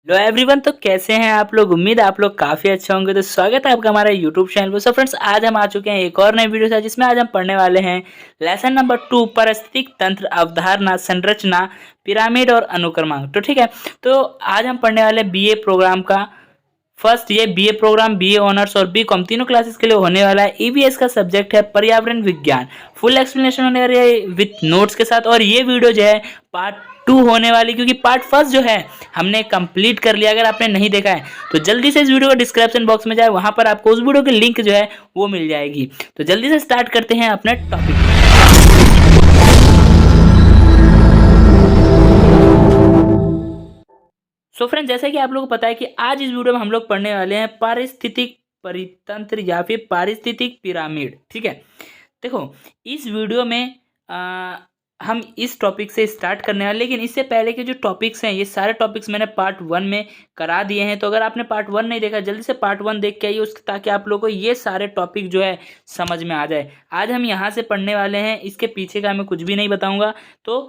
Hello everyone. तो कैसे हैं आप लोग? उम्मीद है आप लोग काफ़ी अच्छे होंगे। तो स्वागत है आपका हमारे यूट्यूब चैनल पर। सो फ्रेंड्स, आज हम आ चुके हैं एक और नए वीडियो से, जिसमें आज हम पढ़ने वाले हैं लेसन नंबर 2, पारिस्थितिक तंत्र, अवधारणा, संरचना, पिरामिड और अनुक्रमांक। तो ठीक है, तो आज हम पढ़ने वाले बीए प्रोग्राम का फर्स्ट, ये बीए प्रोग्राम, बीए ऑनर्स और बीकॉम तीनों क्लासेस के लिए होने वाला है। ईवीएस का सब्जेक्ट है पर्यावरण विज्ञान। फुल एक्सप्लेनेशन होने वाली है विथ नोट्स के साथ। और ये वीडियो जो है पार्ट 2 होने वाली, क्योंकि पार्ट फर्स्ट जो है हमने कंप्लीट कर लिया। अगर आपने नहीं देखा है तो जल्दी से इस वीडियो को डिस्क्रिप्शन बॉक्स में जाए, वहां पर आपको उस वीडियो की लिंक जो है वो मिल जाएगी। तो जल्दी से स्टार्ट करते हैं अपने टॉपिक। सो फ्रेंड, जैसा कि आप लोगों को पता है कि आज इस वीडियो में हम लोग पढ़ने वाले हैं पारिस्थितिक परितंत्र या फिर पारिस्थितिक पिरामिड। ठीक है, देखो इस वीडियो में हम इस टॉपिक से स्टार्ट करने वाले, लेकिन इससे पहले के जो टॉपिक्स हैं ये सारे टॉपिक्स मैंने पार्ट 1 में करा दिए हैं। तो अगर आपने पार्ट 1 नहीं देखा, जल्दी से पार्ट 1 देख के आइए उसके, ताकि आप लोगों को ये सारे टॉपिक जो है समझ में आ जाए। आज हम यहाँ से पढ़ने वाले हैं, इसके पीछे का मैं कुछ भी नहीं बताऊँगा। तो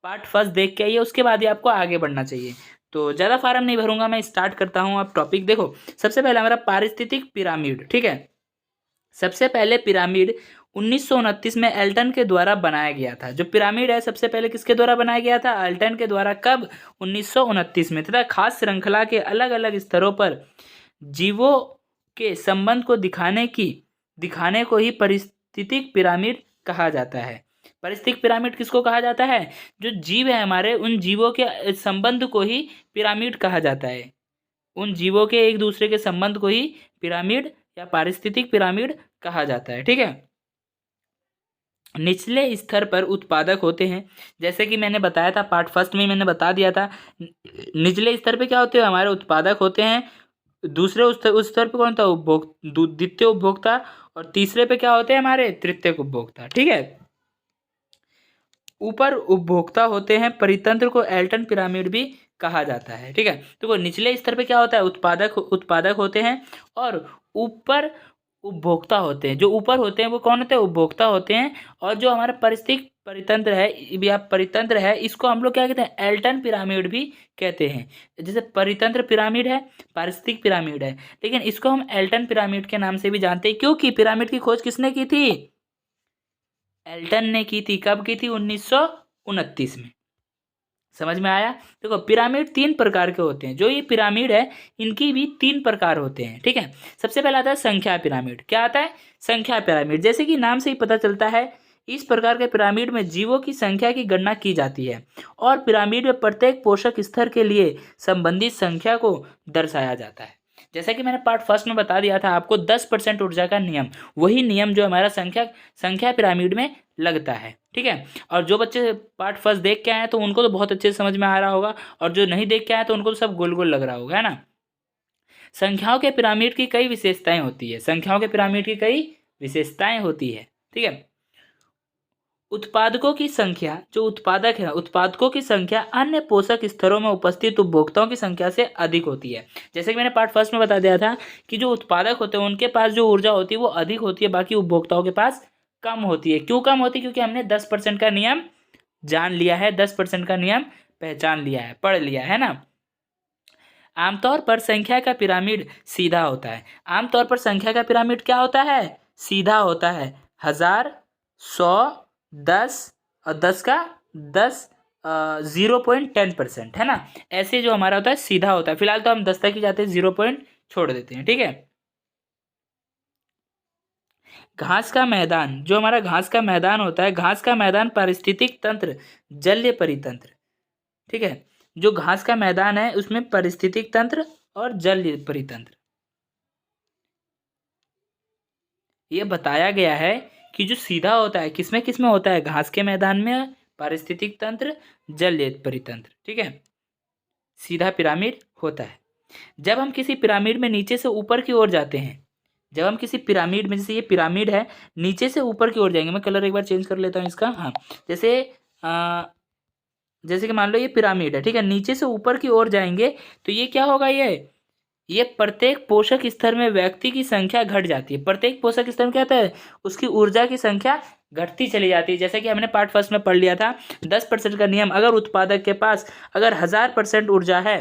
पार्ट फर्स्ट देख के आइए, उसके बाद ही आपको आगे बढ़ना चाहिए। तो ज़्यादा फार्म नहीं भरूंगा, मैं स्टार्ट करता हूँ। आप टॉपिक देखो, सबसे पहले हमारा पारिस्थितिक पिरामिड। ठीक है, सबसे पहले पिरामिड 1929 में एल्टन के द्वारा बनाया गया था। जो पिरामिड है सबसे पहले किसके द्वारा बनाया गया था? एल्टन के द्वारा। कब? 1929 में। तथा खास श्रृंखला के अलग अलग स्तरों पर जीवों के संबंध को दिखाने को ही परिस्थितिक पिरामिड कहा जाता है। परिस्थितिक पिरामिड किसको कहा जाता है? जो जीव है हमारे, उन जीवों के संबंध को ही पिरामिड कहा जाता है। उन जीवों के एक दूसरे के संबंध को ही पिरामिड या पारिस्थितिक पिरामिड कहा जाता है। ठीक है, निचले स्तर पर उत्पादक होते हैं, जैसे कि मैंने बताया था पार्ट फर्स्ट में, मैंने बता दिया था। निचले स्तर पे क्या होते हैं? हमारे उत्पादक होते हैं। दूसरे उस स्तर पे कौन था? द्वितीय उपभोक्ता। और तीसरे पे क्या होते हैं? हमारे तृतीयक उपभोक्ता। ठीक है, ऊपर उपभोक्ता होते हैं। परितंत्र को एल्टन पिरामिड भी कहा जाता है। ठीक है, तो निचले स्तर पे क्या होता है? उत्पादक होते हैं, और ऊपर उपभोक्ता होते हैं। जो ऊपर होते हैं वो कौन होते हैं? उपभोक्ता होते हैं। और जो हमारा परिस्थितिक परितंत्र है या परितंत्र है, इसको हम लोग क्या कहते हैं? एल्टन पिरामिड भी कहते हैं। जैसे परितंत्र पिरामिड है, पारिस्थितिक पिरामिड है, लेकिन इसको हम एल्टन पिरामिड के नाम से भी जानते हैं, क्योंकि पिरामिड की खोज किसने की थी? एल्टन ने की थी। कब की थी? 1929 में। समझ में आया? देखो, पिरामिड 3 प्रकार के होते हैं। जो ये पिरामिड है इनकी भी 3 प्रकार होते हैं। ठीक है, सबसे पहला आता है संख्या पिरामिड। क्या आता है? संख्या पिरामिड। जैसे कि नाम से ही पता चलता है, इस प्रकार के पिरामिड में जीवों की संख्या की गणना की जाती है, और पिरामिड में प्रत्येक पोषक स्तर के लिए संबंधित संख्या को दर्शाया जाता है। जैसा कि मैंने पार्ट फर्स्ट में बता दिया था आपको, 10% ऊर्जा का नियम, वही नियम जो हमारा संख्या पिरामिड में लगता है। ठीक है, और जो बच्चे पार्ट फर्स्ट देख के आए हैं तो उनको तो बहुत अच्छे से समझ में आ रहा होगा, और जो नहीं देख के आए तो उनको तो सब गोल गोल लग रहा होगा, है ना। संख्याओं के पिरामिड की कई विशेषताएं होती है। संख्याओं के पिरामिड की कई विशेषताएं होती है। ठीक है, उत्पादकों की संख्या, जो उत्पादक है, उत्पादकों की संख्या अन्य पोषक स्तरों में उपस्थित उपभोक्ताओं की संख्या से अधिक होती है। जैसे कि मैंने पार्ट फर्स्ट में बता दिया था कि जो उत्पादक होते हैं उनके पास जो ऊर्जा होती है वो अधिक होती है, बाकी उपभोक्ताओं के पास कम होती है। क्यों कम होती है? क्योंकि हमने 10% का नियम जान लिया है, 10% का नियम पहचान लिया है, पढ़ लिया है ना। आमतौर पर संख्या का पिरामिड सीधा होता है। आमतौर पर संख्या का पिरामिड क्या होता है? सीधा होता है। 1000, 100, 10 और 10 का 10, 0.10%, है ना। ऐसे जो हमारा होता है सीधा होता है। फिलहाल तो हम 10 तक ही जाते हैं, 0 पॉइंट छोड़ देते हैं। ठीक है, घास का मैदान, जो हमारा घास का मैदान होता है, घास का मैदान पारिस्थितिक तंत्र, जलीय परितंत्र। ठीक है, जो घास का मैदान है उसमें पारिस्थितिक तंत्र और जलीय परितंत्र ये बताया गया है कि जो सीधा होता है किसमें किसमें होता है? घास के मैदान में, पारिस्थितिक तंत्र, जलीय परितंत्र। ठीक है, सीधा पिरामिड होता है। जब हम किसी पिरामिड में नीचे से ऊपर की ओर जाते हैं, जब हम किसी पिरामिड में, जैसे ये पिरामिड है, नीचे से ऊपर की ओर जाएंगे। मैं कलर एक बार चेंज कर लेता हूँ इसका। हाँ, जैसे जैसे कि मान लो ये पिरामिड है, ठीक है, नीचे से ऊपर की ओर जाएंगे तो ये क्या होगा? ये प्रत्येक पोषक स्तर में व्यक्ति की संख्या घट जाती है। प्रत्येक पोषक स्तर में क्या होता है? उसकी ऊर्जा की संख्या घटती चली जाती है। जैसे कि हमने पार्ट फर्स्ट में पढ़ लिया था, 10% का नियम। अगर उत्पादक के पास अगर 1000% ऊर्जा है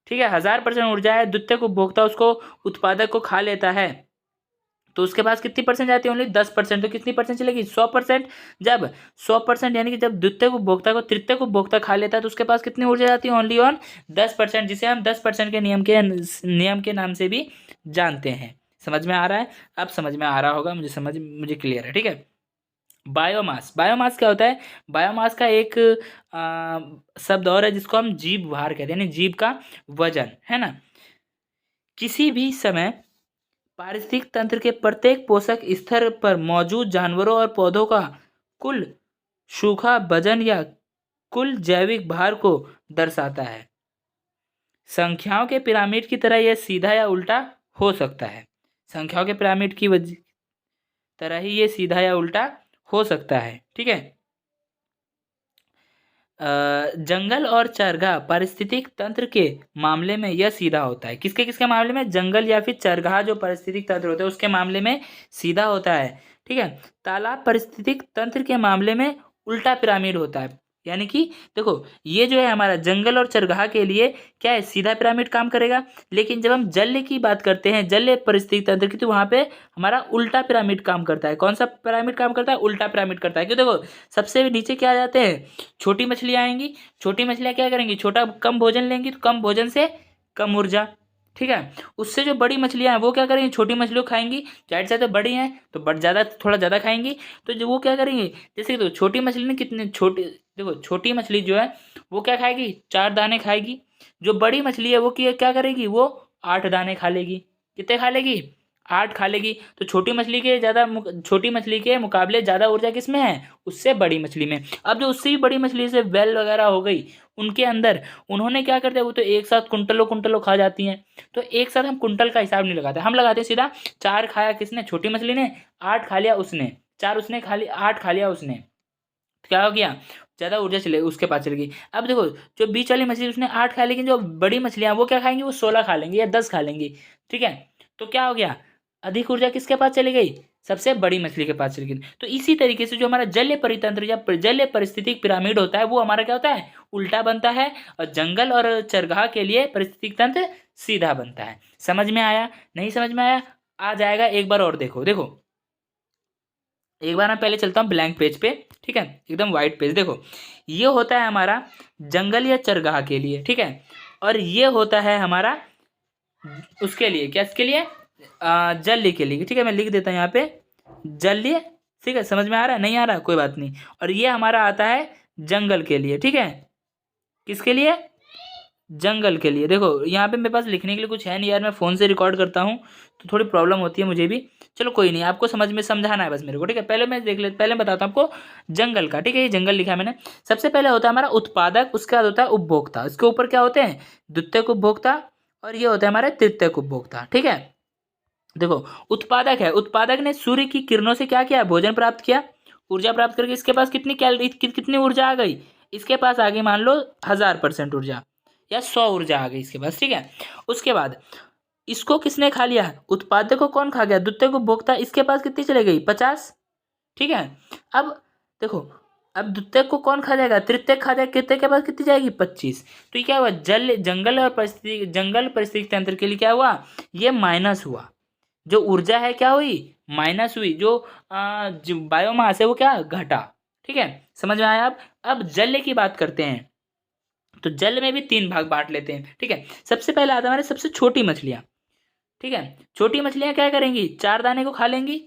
ठीक है, 1000% ऊर्जा है, द्वितीयक उपभोक्ता उसको उत्पादक को खा लेता है, तो उसके पास कितनी परसेंट जाती है? ओनली 10%। तो कितनी परसेंट चलेगी? 100%। जब 100% यानी कि जब द्वितीयक उपभोक्ता को तृतीयक उपभोक्ता खा लेता है तो उसके पास कितनी ऊर्जा जाती है? ओनली ऑन 10%, जिसे हम 10% के नियम के नाम से भी जानते हैं। समझ में आ रहा है? अब समझ में आ रहा होगा, मुझे क्लियर है। ठीक है, बायोमास। बायोमास क्या होता है? बायोमास का एक शब्द और है जिसको हम जीव भार कहते हैं, यानी जीव का वजन, है ना। किसी भी समय पारिस्थितिक तंत्र के प्रत्येक पोषक स्तर पर मौजूद जानवरों और पौधों का कुल सूखा वजन या कुल जैविक भार को दर्शाता है। संख्याओं के पिरामिड की तरह यह सीधा या उल्टा हो सकता है। संख्याओं के पिरामिड की तरह ही ये सीधा या उल्टा हो सकता है। ठीक है, जंगल और चरगाह पारिस्थितिक तंत्र के मामले में यह सीधा होता है। किसके किसके मामले में? जंगल या फिर चरगाह जो पारिस्थितिक तंत्र होता है उसके मामले में सीधा होता है। ठीक है, तालाब पारिस्थितिक तंत्र के मामले में उल्टा पिरामिड होता है। यानी कि देखो, ये जो है हमारा जंगल और चरगाह के लिए क्या है? सीधा पिरामिड काम करेगा। लेकिन जब हम जल की बात करते हैं, जल पारिस्थितिक तंत्र की, तो वहाँ पे हमारा उल्टा पिरामिड काम करता है। कौन सा पिरामिड काम करता है? उल्टा पिरामिड करता है। क्यों? देखो, सबसे नीचे क्या आ जाते हैं? छोटी मछलियाँ आएंगी। छोटी मछलियाँ क्या करेंगी? छोटा कम भोजन लेंगी, तो कम भोजन से कम ऊर्जा। ठीक है, उससे जो बड़ी मछलियाँ हैं वो क्या करेंगी? छोटी मछलियों खाएंगी, जाहिर सी बात है बड़ी हैं तो थोड़ा ज़्यादा खाएंगी, तो जो वो क्या करेंगी? जैसे तो छोटी मछली ने कितने छोटे, देखो छोटी मछली जो है वो क्या खाएगी? 4 दाने खाएगी। जो बड़ी मछली है वो क्या करेगी? वो 8 दाने खा लेगी। कितने खा लेगी? 8 खा लेगी। तो छोटी मछली के मुकाबले ज़्यादा ऊर्जा किस में है? उससे बड़ी मछली में। अब जो उससे भी बड़ी मछली से वेल वगैरह हो गई, उनके अंदर उन्होंने क्या करते हैं? वो तो एक साथ कुंटलों खा जाती हैं। तो एक साथ हम कुंटल का हिसाब नहीं लगाते, हम लगाते हैं सीधा 4 खाया किसने? छोटी मछली ने। 8 खा लिया उसने। 4 उसने खा लिया, 8 खा लिया उसने। तो क्या हो गया? ज़्यादा ऊर्जा चले उसके पास चलेगी। अब देखो, जो बीच वाली मछली उसने 8 खाया, लेकिन जो बड़ी मछलियाँ वो क्या खाएंगी? वो 16 खा लेंगी या 10 खा लेंगी। ठीक है, तो क्या हो गया? अधिक ऊर्जा किसके पास चली गई? सबसे बड़ी मछली के पास चली गई। तो इसी तरीके से जो हमारा जलीय परितंत्र या जलीय पारिस्थितिक पिरामिड होता है वो हमारा क्या होता है? उल्टा बनता है। और जंगल और चरगाह के लिए पारिस्थितिक तंत्र सीधा बनता है। समझ में आया? नहीं समझ में आया? आ जाएगा, एक बार और देखो। देखो, एक बार मैं पहले चलता हूँ ब्लैंक पेज पे। ठीक है, एकदम वाइट पेज। देखो, ये होता है हमारा जंगल या चरगाह के लिए। ठीक है, और ये होता है हमारा उसके लिए, क्या इसके लिए? जल्य के लिए। ठीक है, मैं लिख देता हूँ यहाँ पे जल्य। ठीक है, समझ में आ रहा है? नहीं आ रहा, कोई बात नहीं। और ये हमारा आता है जंगल के लिए। ठीक है, किसके लिए? जंगल के लिए। देखो, यहाँ पे मेरे पास लिखने के लिए कुछ है नहीं यार, मैं फ़ोन से रिकॉर्ड करता हूँ तो थोड़ी प्रॉब्लम होती है मुझे भी। चलो कोई नहीं, आपको समझाना है बस मेरे को। ठीक है, पहले मैं पहले बताता हूँ आपको जंगल का। ठीक है, ये जंगल लिखा है मैंने। सबसे पहले होता है हमारा उत्पादक, उसके बाद होता है उपभोक्ता। इसके ऊपर क्या होते हैं? द्वितीयक उपभोक्ता, और ये होता है हमारे तृतीयक उपभोक्ता। ठीक है, देखो, उत्पादक है। उत्पादक ने सूर्य की किरणों से क्या किया? भोजन प्राप्त किया, ऊर्जा प्राप्त करके इसके पास कितनी कैलोरी, कितनी ऊर्जा आ गई? इसके पास आ गई मान लो 1000% ऊर्जा या 100 ऊर्जा आ गई इसके पास। ठीक है, उसके बाद इसको किसने खा लिया? उत्पादक को कौन खा गया? द्वितीयक उपभोक्ता। इसके पास कितनी चली गई? 50। ठीक है, अब देखो, अब द्वितीयक को कौन खा जाएगा? तृतीयक खा जाएगा। तृतीयक के पास कितनी जाएगी? 25। तो ये क्या हुआ? जंगल परिस्थितिक तंत्र के लिए क्या हुआ? ये माइनस हुआ। जो ऊर्जा है क्या हुई? माइनस हुई। जो बायोमास है वो क्या? घटा। ठीक है, समझ में आया? अब जल की बात करते हैं, तो जल में भी 3 भाग बांट लेते हैं। ठीक है, सबसे पहले आता है हमारे सबसे छोटी मछलियाँ। ठीक है, छोटी मछलियाँ क्या करेंगी? 4 दाने को खा लेंगी।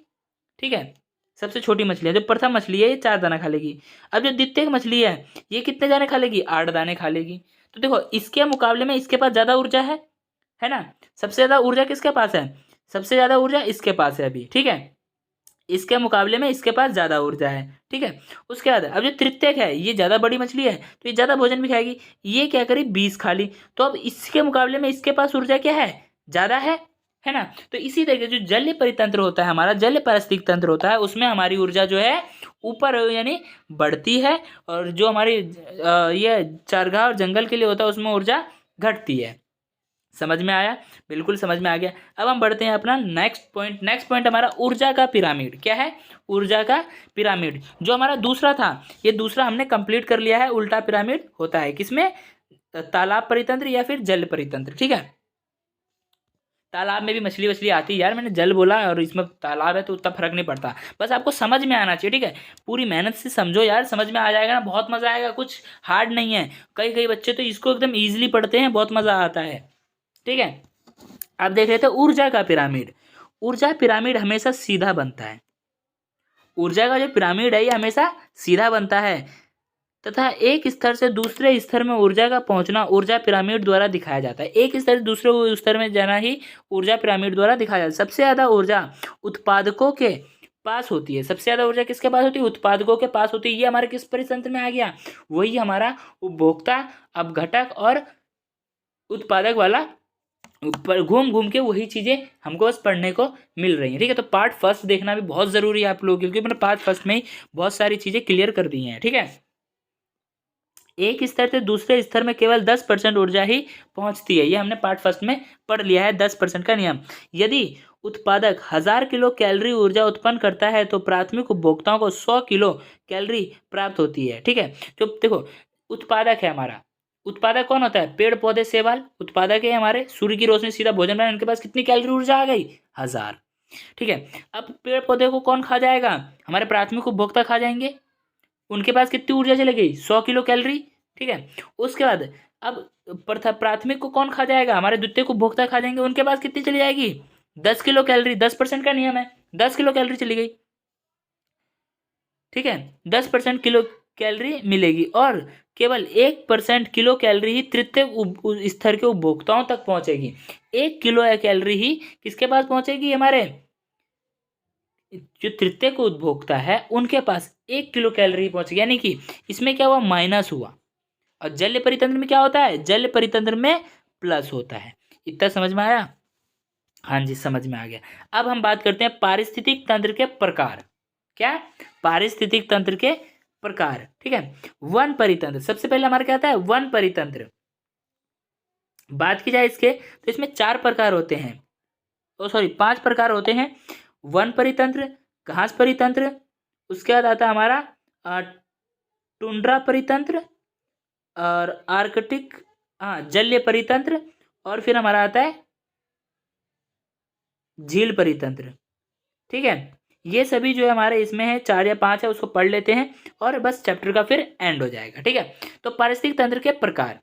ठीक है, सबसे छोटी मछलियाँ, जो प्रथम मछली है ये 4 दाना खा लेगी। अब जो द्वितीय मछली है ये कितने दाने खा लेगी? 8 दाने खा लेगी। तो देखो, इसके मुकाबले में इसके पास ज़्यादा ऊर्जा है ना। सबसे ज़्यादा ऊर्जा किसके पास है? सबसे ज़्यादा ऊर्जा इसके पास है अभी। ठीक है, इसके मुकाबले में इसके पास ज़्यादा ऊर्जा है। ठीक है, उसके बाद अब जो तृतीयक है ये ज़्यादा बड़ी मछली है तो ये ज़्यादा भोजन भी खाएगी। ये क्या करी? 20 खा ली। तो अब इसके मुकाबले में इसके पास ऊर्जा क्या है? ज़्यादा है ना। तो इसी तरीके जो जलीय परितंत्र होता है हमारा, जलीय पारिस्थितिक तंत्र होता है, उसमें हमारी ऊर्जा जो है ऊपर यानी बढ़ती है, और जो हमारी ये चरगाह और जंगल के लिए होता है उसमें ऊर्जा घटती है। समझ में आया? बिल्कुल समझ में आ गया। अब हम बढ़ते हैं अपना नेक्स्ट पॉइंट हमारा ऊर्जा का पिरामिड। क्या है? ऊर्जा का पिरामिड। जो हमारा दूसरा था, ये दूसरा हमने कंप्लीट कर लिया है। उल्टा पिरामिड होता है किसमें? तालाब परितंत्र या फिर जल परितंत्र। ठीक है, तालाब में भी मछली वछली आती है यार, मैंने जल बोला और इसमें तालाब है तो उतना फर्क नहीं पड़ता, बस आपको समझ में आना चाहिए। ठीक है, पूरी मेहनत से समझो यार, समझ में आ जाएगा ना, बहुत मजा आएगा, कुछ हार्ड नहीं है। कई कई बच्चे तो इसको एकदम ईजिली पढ़ते हैं, बहुत मजा आता है। ठीक है, अब देख रहे थे ऊर्जा का पिरामिड। ऊर्जा पिरामिड हमेशा सीधा बनता है। ऊर्जा का जो पिरामिड है ये हमेशा सीधा बनता है तथा एक स्तर से दूसरे स्तर में ऊर्जा का पहुंचना ऊर्जा पिरामिड द्वारा दिखाया जाता है। एक स्तर से दूसरे स्तर में जाना ही ऊर्जा पिरामिड द्वारा दिखाया जाता है। सबसे ज्यादा ऊर्जा उत्पादकों के पास होती है। सबसे ज्यादा ऊर्जा किसके पास होती है? उत्पादकों के पास होती है। ये हमारे किस परितंत्र में आ गया? वही हमारा उपभोक्ता, अपघटक और उत्पादक वाला, पर घूम घूम के वही चीज़ें हमको बस पढ़ने को मिल रही हैं। ठीक है, तो पार्ट फर्स्ट देखना भी बहुत ज़रूरी है आप लोग, क्योंकि मैंने पार्ट फर्स्ट में ही बहुत सारी चीज़ें क्लियर कर दी हैं। ठीक है, एक स्तर से दूसरे स्तर में केवल 10% ऊर्जा ही पहुंचती है। ये हमने पार्ट फर्स्ट में पढ़ लिया है, 10% का नियम। यदि उत्पादक 1000 किलो कैलोरी ऊर्जा उत्पन्न करता है तो प्राथमिक उपभोक्ताओं को 100 किलो कैलोरी प्राप्त होती है। ठीक है, तो देखो उत्पादक है हमारा, उत्पादक कौन होता है? पेड़ पौधे शैवाल उत्पादक है हमारे, सूर्य की रोशनी सीधा भोजन बनाए, उनके पास कितनी कैलोरी ऊर्जा आ गई? 1000। ठीक है, अब पेड़ पौधे को कौन खा जाएगा? हमारे प्राथमिक उपभोक्ता खा जाएंगे, उनके पास कितनी ऊर्जा चली गई? 100 किलो कैलोरी। ठीक है, उसके बाद अब प्राथमिक को कौन खा जाएगा? हमारे द्वितीयक उपभोक्ता खा जाएंगे, उनके पास कितनी चली जाएगी? 10 किलो कैलोरी। 10% का नियम है, 10 किलो कैलोरी चली गई। ठीक है, 10% किलो कैलोरी मिलेगी और केवल 1% किलो कैलोरी ही तृतीय स्तर के उपभोक्ताओं तक पहुंचेगी। 1 किलो कैलोरी ही किसके पास पहुंचेगी? हमारे जो तृतीय को उपभोक्ता है उनके पास 1 किलो कैलोरी पहुंचेगी। यानी कि इसमें क्या हुआ? माइनस हुआ। और जल परितंत्र में क्या होता है? जल परितंत्र में प्लस होता है। इतना समझ में आया? हाँ जी, समझ में आ गया। अब हम बात करते हैं पारिस्थितिक तंत्र के प्रकार। क्या? पारिस्थितिक तंत्र के प्रकार। ठीक है, वन परितंत्र सबसे पहले हमारा क्या आता है? वन परितंत्र। बात की जाए इसके तो इसमें 4 प्रकार होते हैं, ओ सॉरी 5 प्रकार होते हैं। वन परितंत्र, घास परितंत्र, उसके बाद आता है हमारा टुंड्रा परितंत्र और आर्कटिक, जलीय परितंत्र, और फिर हमारा आता है झील परितंत्र। ठीक है, ये सभी जो है हमारे इसमें है, 4 या 5 है, उसको पढ़ लेते हैं और बस चैप्टर का फिर एंड हो जाएगा। ठीक है, तो पारिस्थितिक तंत्र के प्रकार।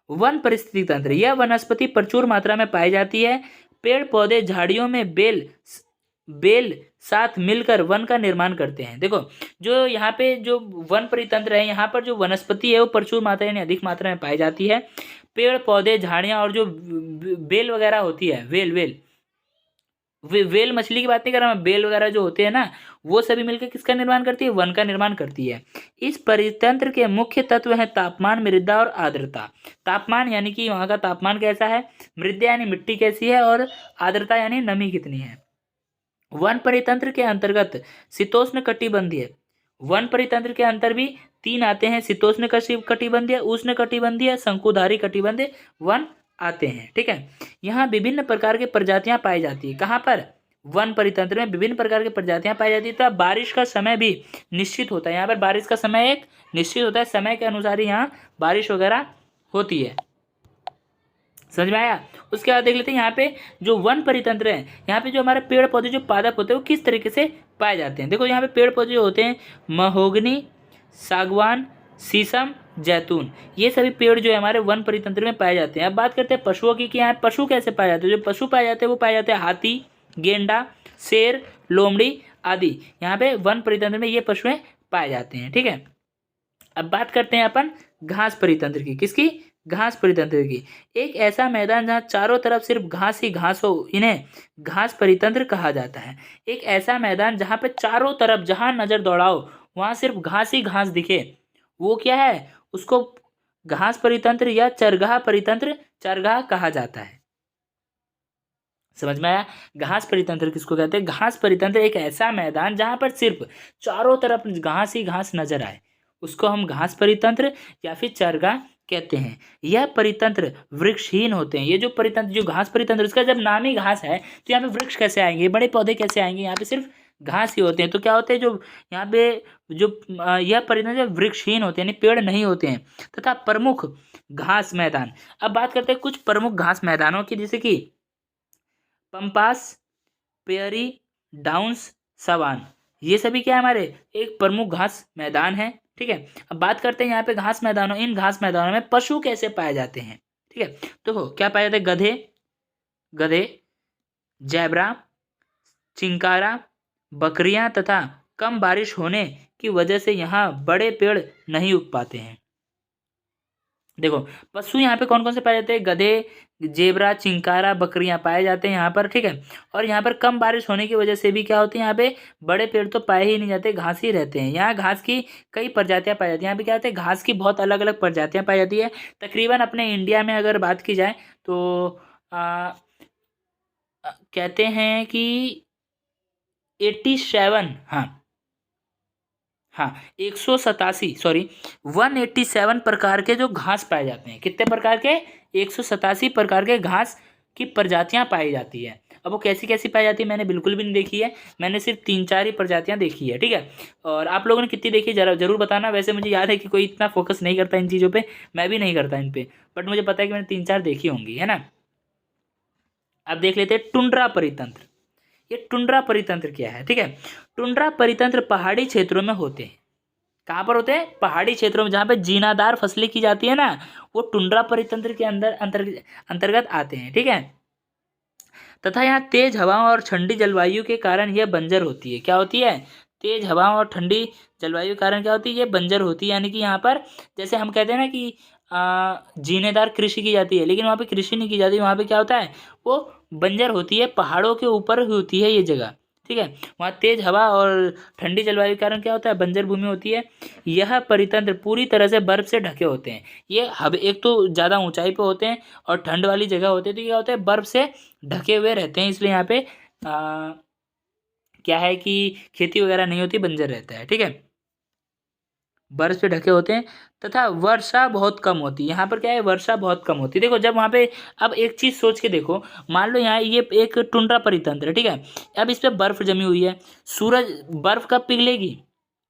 वन परिस्थितिक तंत्र, यह वनस्पति प्रचुर मात्रा में पाई जाती है। पेड़ पौधे झाड़ियों में बेल साथ मिलकर वन का निर्माण करते हैं। देखो जो यहाँ पे जो वन परितंत्र है, यहाँ पर जो वनस्पति है वो प्रचुर मात्रा यानी अधिक मात्रा में पाई जाती है। पेड़ पौधे, झाड़ियाँ और जो बेल वगैरह होती है, वेल मछली की बात नहीं कर रहा मैं, बेल वगैरह जो होते हैं ना, वो सभी मिलकर किसका निर्माण करती है? वन का निर्माण करती है। इस परितंत्र के मुख्य तत्व हैं तापमान, मृदा और आर्द्रता। तापमान यानी कि वहाँ का तापमान कैसा है, मृदा यानी मिट्टी कैसी है, और आर्द्रता यानी नमी कितनी है। वन परितंत्र के अंतर्गत शीतोष्ण कटिबंधीय, वन परितंत्र के अंतर भी 3 आते हैं, शीतोष्ण कटिबंधीय, उष्ण कटिबंधीय, शंकुधारी कटिबंधीय वन आते हैं। ठीक है, यहाँ विभिन्न प्रकार की प्रजातियां पाई जाती है। कहाँ पर? वन परितंत्र में विभिन्न प्रकार की प्रजातियां पाई जाती है। तो बारिश का समय भी निश्चित होता है, यहाँ पर बारिश का समय एक निश्चित होता है, समय के अनुसार ही यहाँ बारिश वगैरह होती है। समझ में आया? उसके बाद देख लेते हैं यहाँ पे जो वन परितंत्र है, यहाँ पे जो हमारे पेड़ पौधे जो पादप होते हैं वो किस तरीके से पाए जाते हैं। देखो यहाँ पे पेड़ पौधे जो होते हैं, महोगनी, सागवान, शीशम, जैतून, ये सभी पेड़ जो है हमारे वन परितंत्र में पाए जाते हैं। अब बात करते हैं पशुओं की कि यहाँ पशु कैसे पाए जाते हैं। जो पशु पाए जाते हैं वो पाए जाते हैं हाथी, गेंडा, शेर, लोमड़ी आदि, यहाँ पे वन परितंत्र में ये पशुएं पाए जाते हैं। ठीक है, अब बात करते हैं अपन घास परितंत्र की। किसकी? घास परितंत्र की। एक ऐसा मैदान जहाँ चारों तरफ सिर्फ घास ही घास हो, इन्हें घास परितंत्र कहा जाता है। एक ऐसा मैदान जहाँ पे चारों तरफ जहाँ नजर दौड़ाओ वहाँ सिर्फ घास ही घास दिखे, वो क्या है? उसको घास परितंत्र या चरगाह परितंत्र, चरगाह कहा जाता है। समझ में आया? घास परितंत्र किसको कहते हैं? घास परितंत्र एक ऐसा मैदान जहां पर सिर्फ चारों तरफ घास ही घास नजर आए, उसको हम घास परितंत्र या फिर चरगाह कहते हैं। यह परितंत्र वृक्षहीन होते हैं। ये जो परितंत्र, जो घास परितंत्र, उसका जब नाम ही घास है तो यहाँ पे वृक्ष कैसे आएंगे, बड़े पौधे कैसे आएंगे? यहाँ पे सिर्फ घास ही होते हैं। तो क्या होते हैं, जो यहाँ पे जो यह परितंत्र वृक्षहीन होते हैं यानी पेड़ नहीं होते हैं, तथा प्रमुख घास मैदान। अब बात करते हैं कुछ प्रमुख घास मैदानों की, जैसे कि पंपास, पेयरी, डाउन्स, सवान। ये सभी क्या है हमारे एक प्रमुख घास मैदान है। ठीक है, अब बात करते हैं यहाँ पे घास मैदानों, इन घास मैदानों में पशु कैसे पाए जाते हैं। ठीक है, तो क्या पाए जाते हैं, गधे, गधे, जैबरा, चिंकारा, बकरियां तथा कम बारिश होने की वजह से यहाँ बड़े पेड़ नहीं उग पाते हैं। देखो पशु यहाँ पे कौन कौन से पाए जाते हैं, गधे, जेबरा, चिंकारा, बकरियां पाए जाते हैं यहाँ पर। ठीक है, और यहाँ पर कम बारिश होने की वजह से भी क्या होती है, यहाँ पे बड़े पेड़ तो पाए ही नहीं जाते, घास ही रहते हैं। यहाँ घास की कई प्रजातियां पाई जाती हैं। यहाँ पे क्या होता है, घास की बहुत अलग अलग प्रजातियां पाई जाती है। तकरीबन अपने इंडिया में अगर बात की जाए तो कहते हैं कि 87, हाँ 187 प्रकार के जो घास पाए जाते हैं। कितने प्रकार के, 187 प्रकार के घास की प्रजातियां पाई जाती है। अब वो कैसी कैसी पाई जाती है मैंने बिल्कुल भी नहीं देखी है, मैंने सिर्फ 3-4 ही प्रजातियां देखी है। ठीक है, और आप लोगों ने कितनी देखी जरूर बताना। वैसे मुझे याद है कि कोई इतना फोकस नहीं करता इन चीज़ों पे, मैं भी नहीं करता इन पे, बट मुझे पता है कि मैंने 3-4 देखी होंगी, है ना। अब देख लेते हैं टुंड्रा परितंत्र। ये टुंड्रा परितंत्र क्या है। ठीक है, टुंड्रा परितंत्र पहाड़ी क्षेत्रों में होते हैं। कहाँ पर होते हैं, पहाड़ी क्षेत्रों में, जहाँ पे जीनादार फसलें की जाती है ना, वो टुंड्रा परितंत्र के अंतर्गत आते हैं। ठीक है, तथा यहाँ तेज हवाओं और ठंडी जलवायु के कारण यह बंजर होती है। क्या होती है, तेज हवाओं और ठंडी जलवायु के कारण क्या होती है, ये बंजर होती है। यानी कि यहाँ पर जैसे हम कहते हैं ना कि जीनेदार कृषि की जाती है, लेकिन वहाँ पे कृषि नहीं की जाती, वहाँ पे क्या होता है, वो बंजर होती है, पहाड़ों के ऊपर होती है ये जगह। ठीक है, वहाँ तेज हवा और ठंडी जलवायु के कारण क्या होता है, बंजर भूमि होती है। यह परितंत्र पूरी तरह से बर्फ से ढके होते हैं। ये हब एक तो ज़्यादा ऊंचाई पे होते हैं और ठंड वाली जगह होती है, तो क्या होता है, बर्फ से ढके हुए रहते हैं, इसलिए यहाँ पे क्या है कि खेती वगैरह नहीं होती, बंजर रहता है। ठीक है, बर्फ से ढके होते हैं तथा वर्षा बहुत कम होती है। यहाँ पर क्या है, वर्षा बहुत कम होती है। देखो जब वहाँ पे, अब एक चीज़ सोच के देखो, मान लो यहाँ ये एक टुंड्रा परितंत्र है। ठीक है, अब इस पर बर्फ जमी हुई है, सूरज, बर्फ कब पिघलेगी,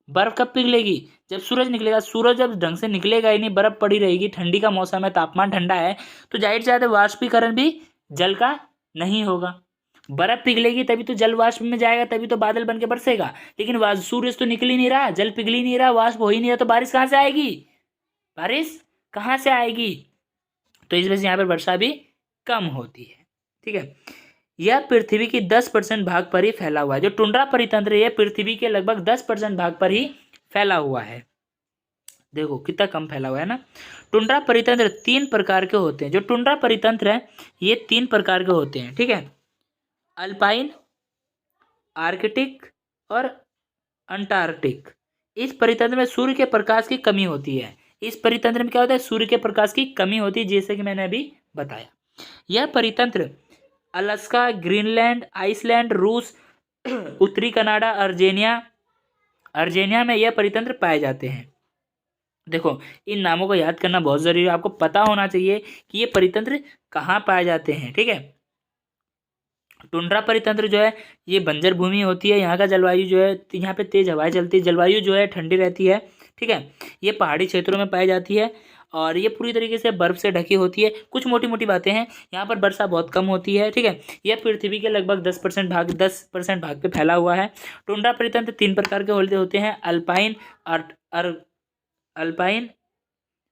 बर्फ कब पिघलेगी, जब सूरज निकलेगा। सूरज जब ढंग से निकलेगा ही नहीं, बर्फ पड़ी रहेगी, ठंडी का मौसम है, तापमान ठंडा है, तो जाहिर सी बात है वाष्पीकरण भी जल का नहीं होगा। बर्फ पिघलेगी तभी तो जल वाष्प में जाएगा, तभी तो बादल बन के बरसेगा। लेकिन सूरज तो निकल ही नहीं रहा, जल पिघल ही नहीं रहा, वाष्प हो ही नहीं रहा, तो बारिश कहाँ से आएगी, बारिश कहाँ से आएगी। तो इस वजह से यहाँ पर वर्षा भी कम होती है। ठीक है, यह पृथ्वी की 10% भाग पर ही फैला हुआ है। जो टुंड्रा परितंत्र है, पृथ्वी के लगभग 10% भाग पर ही फैला हुआ है। देखो कितना कम फैला हुआ है ना। टुंड्रा परितंत्र 3 प्रकार के होते हैं। जो टुंड्रा परितंत्र है ये 3 प्रकार के होते हैं। ठीक है, अल्पाइन, आर्कटिक और अंटार्कटिक। इस परितंत्र में सूर्य के प्रकाश की कमी होती है। इस परितंत्र में क्या होता है, सूर्य के प्रकाश की कमी होती है, जैसे कि मैंने अभी बताया। यह परितंत्र अलास्का, ग्रीनलैंड, आइसलैंड, रूस, उत्तरी कनाडा, अर्जेनिया में यह परितंत्र पाए जाते हैं। देखो इन नामों को याद करना बहुत जरूरी है, आपको पता होना चाहिए कि ये परितंत्र कहाँ पाए जाते हैं। ठीक है, टुंड्रा परितंत्र जो है ये बंजर भूमि होती है, यहाँ का जलवायु जो है, यहाँ पे तेज हवाएं चलती है, जलवायु जो है ठंडी रहती है। ठीक है, ये पहाड़ी क्षेत्रों में पाई जाती है और ये पूरी तरीके से बर्फ से ढकी होती है। कुछ मोटी मोटी बातें हैं, यहाँ पर वर्षा बहुत कम होती है। ठीक है, यह पृथ्वी के लगभग 10% भाग पे फैला हुआ है। टुंड्रा परितंत्र 3 प्रकार के होते हैं, अल्पाइन,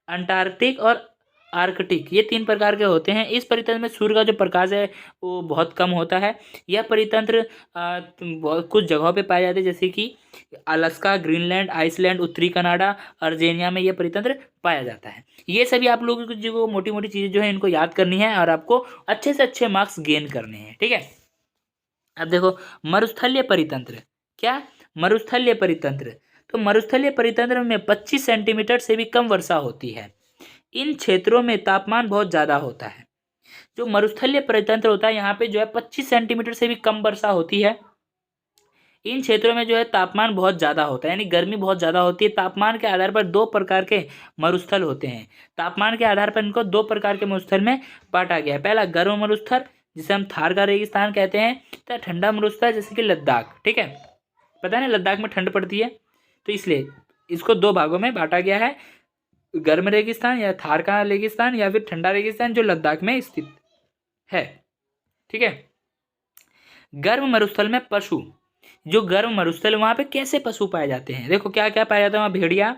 अंटार्कटिक और आर्कटिक। ये 3 प्रकार के होते हैं। इस परितंत्र में सूर्य का जो प्रकाश है वो बहुत कम होता है। यह परितंत्र कुछ जगहों पे पाए जाते हैं, जैसे कि अलास्का, ग्रीनलैंड, आइसलैंड, उत्तरी कनाडा, अर्जेनिया में यह परितंत्र पाया जाता है। ये सभी आप लोगों को जो मोटी मोटी चीज़ें जो है इनको याद करनी है और आपको अच्छे से अच्छे मार्क्स गेन करने हैं। ठीक है, अब देखो मरुस्थलीय परितंत्र। क्या, मरुस्थलीय परितंत्र, तो मरुस्थलीय परितंत्र में 25 सेंटीमीटर से भी कम वर्षा होती है। इन क्षेत्रों में तापमान बहुत ज़्यादा होता है। जो मरुस्थलीय परितंत्र होता है यहाँ पे जो है 25 सेंटीमीटर से भी कम वर्षा होती है। इन क्षेत्रों में जो है तापमान बहुत ज़्यादा होता है, यानी गर्मी बहुत ज़्यादा होती है। तापमान के आधार पर 2 प्रकार के मरुस्थल होते हैं। तापमान के आधार पर इनको 2 प्रकार के मरुस्थल में बांटा गया है। पहला गर्म मरुस्थल जिसे हम थार का रेगिस्तान कहते हैं, तो ठंडा मरुस्थल जैसे कि लद्दाख। ठीक है, पता है ना लद्दाख में ठंड पड़ती है, तो इसलिए इसको 2 भागों में बांटा गया है। गर्म रेगिस्तान या थार का रेगिस्तान या फिर ठंडा रेगिस्तान जो लद्दाख में स्थित है। ठीक है। गर्म मरुस्थल में पशु, जो गर्म मरुस्थल वहाँ पे कैसे पशु पाए जाते हैं, देखो क्या क्या पाया जाता है वहाँ, भेड़िया,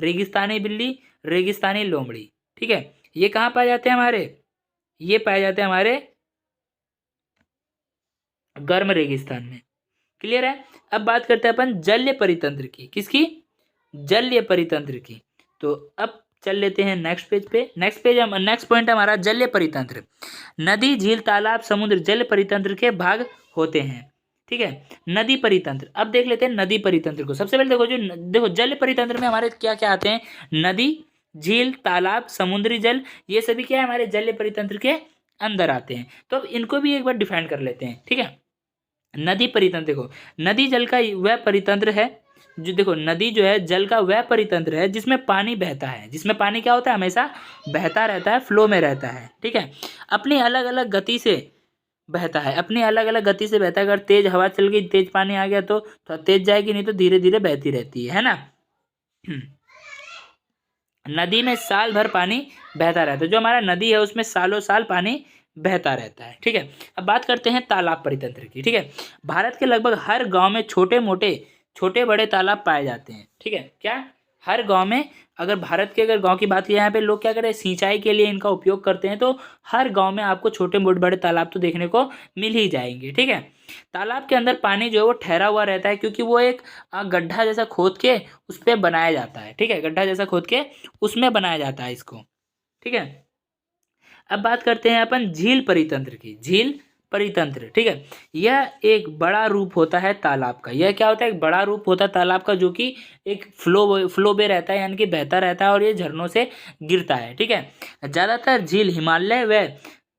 रेगिस्तानी बिल्ली, रेगिस्तानी लोमड़ी। ठीक है, ये कहाँ पाए जाते हैं हमारे, ये पाए जाते हैं हमारे गर्म रेगिस्तान में। क्लियर है। अब बात करते हैं अपन जलीय परितंत्र की, किसकी, जलीय परितंत्र की। तो अब चल लेते हैं नेक्स्ट पेज पे। नेक्स्ट पॉइंट हमारा जलीय परितंत्र। नदी, झील, तालाब, समुद्र जल परितंत्र के भाग होते हैं। ठीक है, नदी परितंत्र। अब देख लेते हैं नदी परितंत्र को। सबसे पहले देखो जल परितंत्र में हमारे क्या क्या आते हैं, नदी, झील, तालाब, समुद्री जल, ये सभी क्या है हमारे जलीय परितंत्र के अंदर आते हैं। तो इनको भी एक बार डिफाइन कर लेते हैं। ठीक है, नदी परितंत्र, देखो नदी जल का वह परितंत्र है जो, देखो नदी जो है जल का वह परितंत्र है जिसमें पानी बहता है, जिसमें पानी क्या होता है, हमेशा बहता रहता है, फ्लो में रहता है। ठीक है, अपनी अलग अलग गति से बहता है, अपनी अलग अलग गति से बहता है। अगर तेज हवा चल गई, तेज पानी आ गया तो थोड़ा तेज जाएगी, नहीं तो धीरे धीरे बहती रहती है ना। नदी में साल भर पानी बहता रहता है, जो हमारा नदी है उसमें सालों साल पानी बहता रहता है। ठीक है, अब बात करते हैं तालाब परितंत्र की। ठीक है, भारत के लगभग हर गांव में छोटे बड़े तालाब पाए जाते हैं। ठीक है, क्या, हर गांव में, अगर भारत के अगर गांव की बात की यहाँ पे लोग क्या करें, सिंचाई के लिए इनका उपयोग करते हैं, तो हर गांव में आपको छोटे बड़े तालाब तो देखने को मिल ही जाएंगे। ठीक है, तालाब के अंदर पानी जो है वो ठहरा हुआ रहता है, क्योंकि वो एक गड्ढा जैसा खोद के उस पर बनाया जाता है। ठीक है, गड्ढा जैसा खोद के उसमें बनाया जाता है इसको। ठीक है, अब बात करते हैं अपन झील परितंत्र की। झील परितंत्र, ठीक है, यह एक बड़ा रूप होता है तालाब का। यह क्या होता है, एक बड़ा रूप होता है तालाब का, जो कि एक फ्लो में रहता है, यानी कि बहता रहता है और ये झरनों से गिरता है। ठीक है, ज़्यादातर झील हिमालय व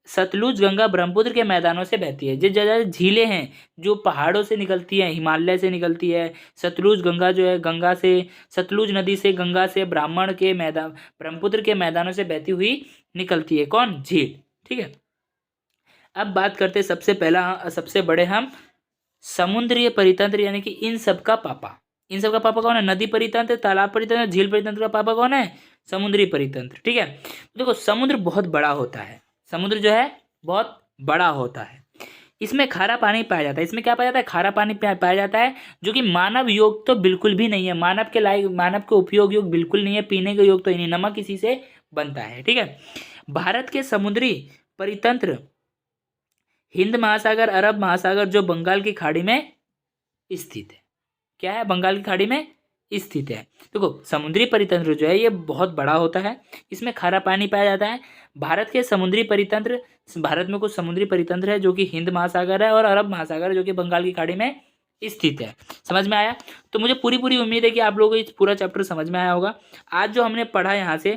सतलुज, गंगा, ब्रह्मपुत्र के मैदानों से बहती है। जो ज़्यादा झीलें हैं जो पहाड़ों से निकलती हैं, हिमालय से निकलती है, सतलुज गंगा जो है गंगा से, सतलुज नदी से, गंगा से, ब्राह्मण के मैदान, ब्रह्मपुत्र के मैदानों से बहती हुई निकलती है, कौन, झील। ठीक है, अब बात करते हैं सबसे बड़े हम समुद्रीय परितंत्र, यानी कि इन सब का पापा। इन सब का पापा कौन है, नदी परितंत्र, तालाब परितंत्र, झील परितंत्र का पापा कौन है, समुद्री परितंत्र। ठीक है, देखो समुद्र बहुत बड़ा होता है, समुद्र जो है बहुत बड़ा होता है, इसमें खारा पानी पाया जाता है। इसमें क्या पाया जाता है, खारा पानी पाया जाता है, जो कि मानव योग तो बिल्कुल भी नहीं है, मानव के लायक, मानव के उपयोग योग बिल्कुल नहीं है, पीने के योग तो नहीं, नमक इसी से बनता है। ठीक है, भारत के समुद्री परितंत्र हिंद महासागर, अरब महासागर, जो बंगाल की खाड़ी में स्थित है। क्या है, बंगाल की खाड़ी में स्थित है। देखो समुद्री परितंत्र जो है ये बहुत बड़ा होता है, इसमें खारा पानी पाया जाता है। भारत के समुद्री परितंत्र, भारत में कुछ समुद्री परितंत्र है जो कि हिंद महासागर है और अरब महासागर है, जो कि बंगाल की खाड़ी में स्थित है। समझ में आया। तो मुझे पूरी उम्मीद है कि आप लोगों को इस पूरा चैप्टर समझ में आया होगा। आज जो हमने पढ़ा यहाँ से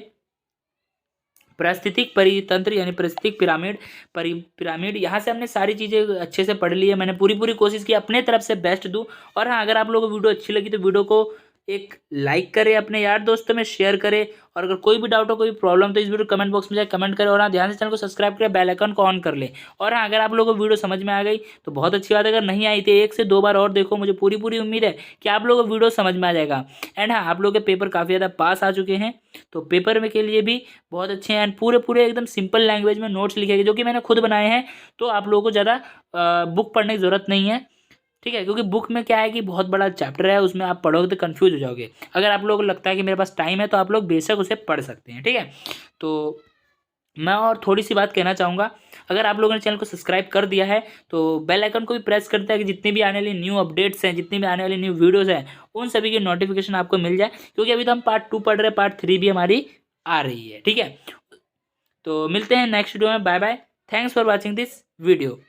पारिस्थितिक परितंत्र यानी पारिस्थितिक पिरामिड, यहाँ से हमने सारी चीज़ें अच्छे से पढ़ ली है। मैंने पूरी कोशिश की अपने तरफ से बेस्ट दूँ। और हाँ, अगर आप लोगों को वीडियो अच्छी लगी तो वीडियो को एक लाइक करें, अपने यार दोस्तों में शेयर करें, और अगर कोई भी डाउट हो, कोई प्रॉब्लम, तो इस वीडियो कमेंट बॉक्स में जाकर कमेंट करें। और हाँ, ध्यान से चैनल को सब्सक्राइब करें, बेल आइकन को ऑन कर लें। और हाँ, अगर आप लोगों को वीडियो समझ में आ गई तो बहुत अच्छी बात है, अगर नहीं आई तो 1 से 2 बार और देखो। मुझे पूरी उम्मीद है कि आप लोगों को वीडियो समझ में आ जाएगा। एंड हाँ, आप लोगों के पेपर काफ़ी ज़्यादा पास आ चुके हैं, तो पेपर में के लिए भी बहुत अच्छे हैं। एंड पूरे एकदम सिंपल लैंग्वेज में नोट्स लिखे गए, जो कि मैंने खुद बनाए हैं, तो आप लोगों को ज़्यादा बुक पढ़ने की ज़रूरत नहीं है। ठीक है, क्योंकि बुक में क्या है कि बहुत बड़ा चैप्टर है, उसमें आप पढ़ोगे तो कंफ्यूज हो जाओगे। अगर आप लोगों को लगता है कि मेरे पास टाइम है तो आप लोग बेशक उसे पढ़ सकते हैं। ठीक है, तो मैं और थोड़ी सी बात कहना चाहूँगा, अगर आप लोगों ने चैनल को सब्सक्राइब कर दिया है तो बेल आइकन को भी प्रेस करता है कि जितनी भी आने वाली न्यू अपडेट्स हैं, जितनी भी आने वाली न्यू वीडियोज़ हैं, उन सभी की नोटिफिकेशन आपको मिल जाए। क्योंकि अभी तो हम पार्ट 2 पढ़ रहे हैं, पार्ट 3 भी हमारी आ रही है। ठीक है, तो मिलते हैं नेक्स्ट वीडियो में। Bye bye, thanks for watching this video.